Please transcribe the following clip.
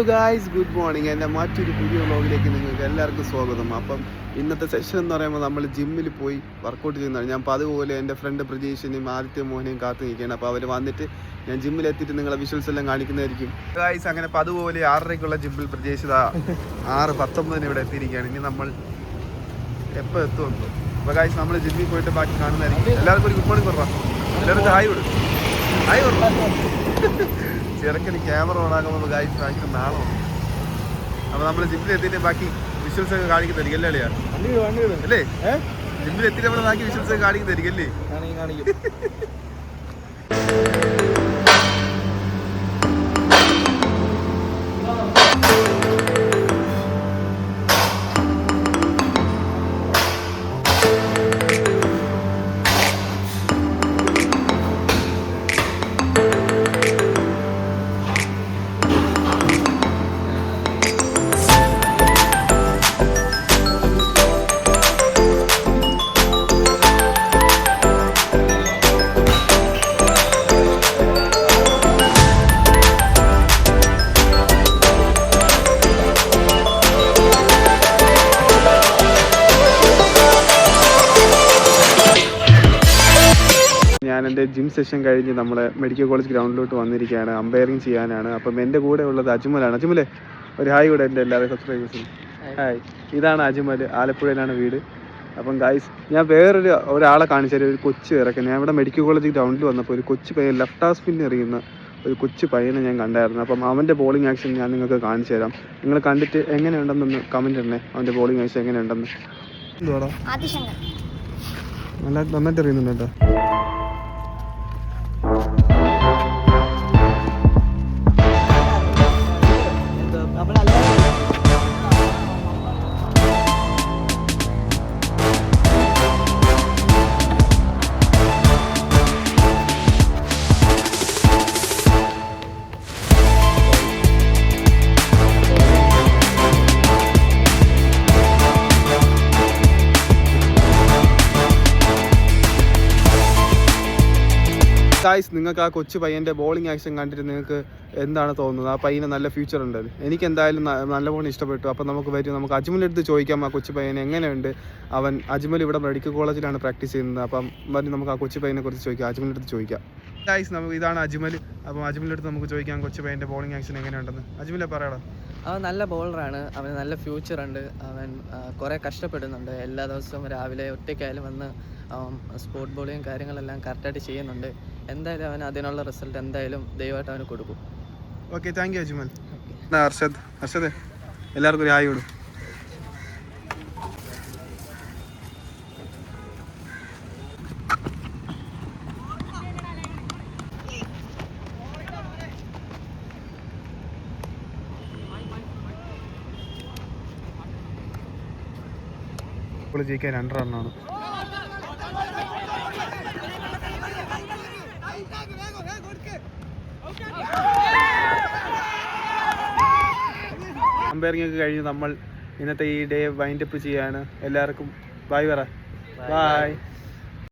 Guys, good morning. എൻ്റെ മറ്റൊരു പുതിയ വ്ളോഗിലേക്ക് നിങ്ങൾക്ക് എല്ലാവർക്കും സ്വാഗതം. അപ്പം ഇന്നത്തെ സെഷൻ എന്ന് പറയുമ്പോൾ നമ്മൾ ജിമ്മിൽ പോയി വർക്കൗട്ട് ചെയ്യുന്നതാണ്. ഞാൻ അതുപോലെ എൻ്റെ ഫ്രണ്ട് പ്രജീഷിനെയും ആദിത്യ മോഹനെയും കാത്തു നിൽക്കുകയാണ്. അപ്പോൾ അവർ വന്നിട്ട് ഞാൻ ജിമ്മിലെത്തിയിട്ട് നിങ്ങളെ വിഷ്വൽസ് എല്ലാം കാണിക്കുന്നതായിരിക്കും. ഗായ്സ്, അങ്ങനെ അതുപോലെ 6:30 ജിമ്മിൽ പ്രജീഷ് 6:19 ഇവിടെ എത്തിയിരിക്കുകയാണ്. ഇനി നമ്മൾ എപ്പോൾ എത്തുമെന്നോ. അപ്പോൾ ഗായ്സ്, നമ്മൾ ജിമ്മിൽ പോയിട്ട് ബാക്കി കാണുന്നതായിരിക്കും. എല്ലാവർക്കും ഒരു ഗുഡ് മോർണിംഗ് പറയാം. എല്ലാവർക്കും ഹായ് കൊടുക്കും. ഹായ് കൊടുക്കാം. ചെറുക്കന് ക്യാമറ ഓണാക്കുമ്പോൾ ഗായ്സ് ഭയങ്കര നാളമാണ്. അപ്പോൾ നമ്മൾ ജിമ്മിൽ എത്തിയിട്ട് ബാക്കി വിഷ്വൽസ് ഒക്കെ കാണിക്കുന്നതായിരിക്കും അല്ലേ അളിയാ? അല്ലേ, ജിമ്മിൽ എത്തിയിട്ട് നമ്മൾ ബാക്കി വിഷ്വൽസ് ഒക്കെ കാണിക്കുന്നതായിരിക്കും അല്ലേ? ഞാൻ എൻ്റെ ജിം സെഷൻ കഴിഞ്ഞ് നമ്മളെ മെഡിക്കൽ കോളേജ് ഗ്രൗണ്ടിലോട്ട് വന്നിരിക്കുകയാണ്. അമ്പയറിങ് ചെയ്യാനാണ്. അപ്പം എൻ്റെ കൂടെ ഉള്ളത് അജ്മലാണ്. അജ്മലെ ഒരു ഹായ് കൂടെ എൻ്റെ എല്ലാവരും സബ്സ്ക്രൈബേഴ്സിനും ഹായ്. ഇതാണ് അജ്മൽ, ആലപ്പുഴയിലാണ് വീട്. അപ്പം ഗായ്സ്, ഞാൻ ഒരാളെ കാണിച്ചാൽ ഒരു കൊച്ചു ഇറക്കാൻ. ഞാൻ ഇവിടെ മെഡിക്കൽ കോളേജ് ഗ്രൗണ്ടിൽ വന്നപ്പോൾ ഒരു കൊച്ചു പയ്യൻ ലെഫ്റ്റ് ഹാഫ് സ്പിൻ എറിയുന്ന ഒരു കൊച്ചു പയ്യനെ ഞാൻ കണ്ടായിരുന്നു. അപ്പം അവൻ്റെ ബോളിംഗ് ആക്ഷൻ ഞാൻ നിങ്ങൾക്ക് കാണിച്ചു തരാം. നിങ്ങൾ കണ്ടിട്ട് എങ്ങനെയുണ്ടെന്നൊന്ന് കമൻറ്റ് ഇടണേ. അവൻ്റെ ബോളിംഗ് ആക്ഷൻ എങ്ങനെയുണ്ടെന്ന്. എന്തുവാടാ, നന്നായിട്ട് അറിയുന്നുണ്ട് കേട്ടോ. ഗായ്സ്, നിങ്ങൾക്ക് ആ കൊച്ചു പയ്യൻ്റെ ബോളിംഗ് ആക്ഷൻ കണ്ടിട്ട് നിങ്ങൾക്ക് എന്താണ് തോന്നുന്നത്? ആ പയ്യന് നല്ല ഫ്യൂച്ചർ ഉണ്ട്. എനിക്ക് എന്തായാലും നല്ലപോലെ ഇഷ്ടപ്പെട്ടു. അപ്പം നമുക്ക് അജ്മലിൻ്റെ അടുത്ത് ചോദിക്കാം ആ കൊച്ചു പയ്യൻ എങ്ങനെയുണ്ട്. അജ്മൽ ഇവിടെ മെഡിക്കൽ കോളേജിലാണ് പ്രാക്ടീസ് ചെയ്യുന്നത്. അപ്പം നമുക്ക് ആ കൊച്ചു പയ്യനെ കുറിച്ച് ചോദിക്കാം, അജ്മലിൻ്റെ അടുത്ത് ചോദിക്കാം. ഗായ്സ്, ഇതാണ് അജ്മൽ. അപ്പം അജ്മലിൻ്റെ അടുത്ത് നമുക്ക് ചോദിക്കാം കൊച്ചു പയ്യൻ്റെ ബോളിംഗ് ആക്ഷൻ എങ്ങനെയുണ്ടെന്ന്. അജ്മലെ പറയാടാ. അവൻ നല്ല ബോളറാണ്. അവന് നല്ല ഫ്യൂച്ചറുണ്ട്. അവൻ കുറേ കഷ്ടപ്പെടുന്നുണ്ട്. എല്ലാ ദിവസവും രാവിലെ ഒറ്റയ്ക്കായാലും വന്ന് സ്പോർട്ട് ബോളിങ് കാര്യങ്ങളെല്ലാം കറക്റ്റായിട്ട് ചെയ്യുന്നുണ്ട്. എന്തായാലും അവൻ അതിനുള്ള റിസൾട്ട് എന്തായാലും ദയവായിട്ട് അവന് കൊടുക്കും. Okay, thank you Ajmal. Arshad എല്ലാവർക്കും ഒരു ഹായ് കൊടുക്കും. ഇപ്പോൾ ജയിക്കാൻ 2 റണ്ണാണ്. അമ്പയറിംഗ് ഒക്കെ കഴിഞ്ഞ് നമ്മൾ ഇന്നത്തെ ഈ ഡേ വൈൻഡപ്പ് ചെയ്യാണ്. എല്ലാവർക്കും ബൈ പറ. ബൈ.